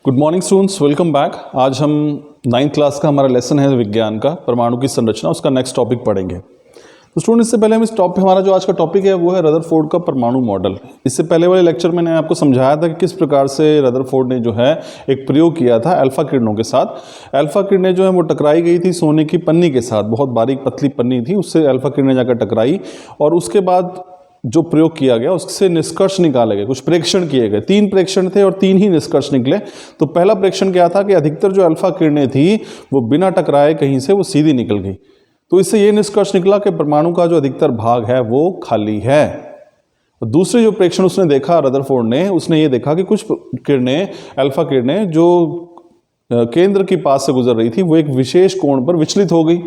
Good morning students, welcome back. आज हम 9th class का हमारा लेसन है विज्ञान का, परमाणु की संरचना, उसका नेक्स्ट टॉपिक पढ़ेंगे। तो स्टूडेंट, इससे पहले हम हमारा जो आज का टॉपिक है वो है रदरफोर्ड का परमाणु मॉडल। इससे पहले वाले लेक्चर में मैंने आपको समझाया था कि किस प्रकार से रदरफोर्ड ने जो है एक प्रयोग किया था अल्फा किरणों के साथ। अल्फा किरणें जो है वो टकराई गई थी सोने की पन्नी के साथ, बहुत बारीक पतली पन्नी थी, उससे अल्फा किरणें जाकर टकराई और उसके बाद जो प्रयोग किया गया उससे निष्कर्ष निकाले गए, कुछ प्रेक्षण किए गए। 3 प्रेक्षण थे और 3 ही निष्कर्ष निकले। तो पहला प्रेक्षण क्या था कि अधिकतर जो अल्फा किरणें थी वो बिना टकराए कहीं से वो सीधी निकल गई। तो इससे ये निष्कर्ष निकला कि परमाणु का जो अधिकतर भाग है वो खाली है। तो दूसरे जो प्रेक्षण उसने देखा रदरफोर्ड ने, उसने ये देखा कि कुछ किरणें, अल्फा किरणें जो केंद्र के पास से गुजर रही थी वो एक विशेष कोण पर विचलित हो गई,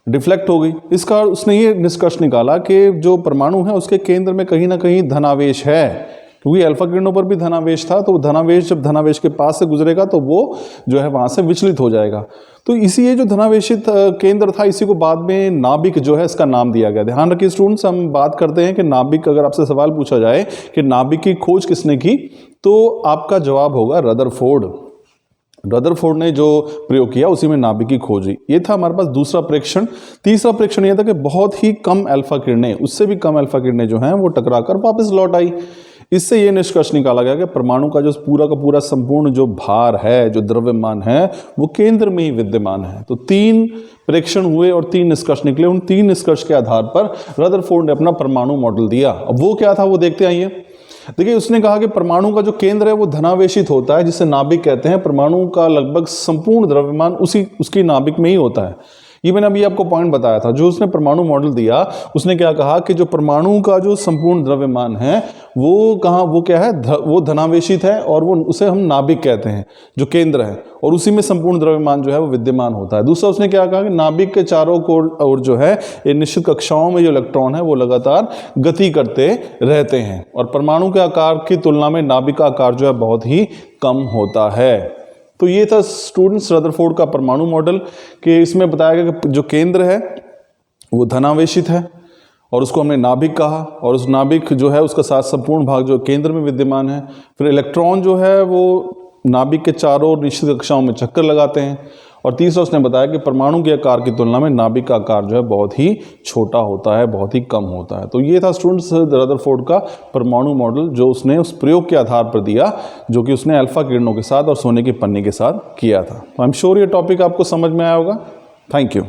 डिफ्लेक्ट हो गई। इसका उसने ये निष्कर्ष निकाला कि जो परमाणु है उसके केंद्र में कहीं ना कहीं धनावेश है, क्योंकि अल्फा किरणों पर भी धनावेश था। तो धनावेश जब धनावेश के पास से गुजरेगा तो वो जो है वहां से विचलित हो जाएगा। तो इसी ये जो धनावेशित केंद्र था, इसी को बाद में नाभिक जो है इसका नाम दिया गया। ध्यान रखिए स्टूडेंट्स, हम बात करते हैं कि नाभिक, अगर आपसे सवाल पूछा जाए कि नाभिक की खोज किसने की, तो आपका जवाब होगा रदरफोर्ड। रदरफोर्ड ने जो प्रयोग किया उसी में नाभिक की खोज हुई। ये था हमारे पास दूसरा प्रेक्षण। तीसरा प्रेक्षण यह था कि बहुत ही कम अल्फा किरणें, उससे भी कम अल्फा किरणें जो हैं वो टकराकर वापस लौट आई। इससे ये निष्कर्ष निकाला गया कि परमाणु का जो पूरा का पूरा संपूर्ण जो भार है, जो द्रव्यमान है, वो केंद्र में ही विद्यमान है। तो 3 प्रेक्षण हुए और 3 निष्कर्ष निकले। उन 3 निष्कर्ष के आधार पर रदरफोर्ड ने अपना परमाणु मॉडल दिया। अब वो क्या था वो देखते आइए। देखिए, उसने कहा कि परमाणु का जो केंद्र है वो धनावेशित होता है, जिसे नाभिक कहते हैं। परमाणु का लगभग संपूर्ण द्रव्यमान उसकी नाभिक में ही होता है। ये मैंने अभी आपको पॉइंट बताया था। जो उसने परमाणु मॉडल दिया, उसने क्या कहा कि जो परमाणु का जो संपूर्ण द्रव्यमान है वो वो क्या है, वो धनावेशित है और वो उसे हम नाभिक कहते हैं, जो केंद्र है, और उसी में संपूर्ण द्रव्यमान जो है वो विद्यमान होता है। दूसरा उसने क्या कहा कि नाभिक के चारों ओर जो है ये निश्चित कक्षाओं में जो इलेक्ट्रॉन है वो लगातार गति करते रहते हैं और परमाणु के आकार की तुलना में नाभिक का आकार जो है बहुत ही कम होता है। तो ये था स्टूडेंट्स रदरफोर्ड का परमाणु मॉडल, कि इसमें बताया गया कि जो केंद्र है वो धनावेशित है और उसको हमने नाभिक कहा, और उस नाभिक जो है उसका साथ संपूर्ण भाग जो केंद्र में विद्यमान है। फिर इलेक्ट्रॉन जो है वो नाभिक के चारों ओर निश्चित कक्षाओं में चक्कर लगाते हैं। और तीसरा उसने बताया कि परमाणु के आकार की तुलना में नाभिक का आकार जो है बहुत ही छोटा होता है, बहुत ही कम होता है। तो ये था स्टूडेंट्स रदरफोर्ड का परमाणु मॉडल, जो उसने उस प्रयोग के आधार पर दिया, जो कि उसने अल्फा किरणों के साथ और सोने की पन्नी के साथ किया था। आई एम श्योर ये टॉपिक आपको समझ में आया होगा। Thank you.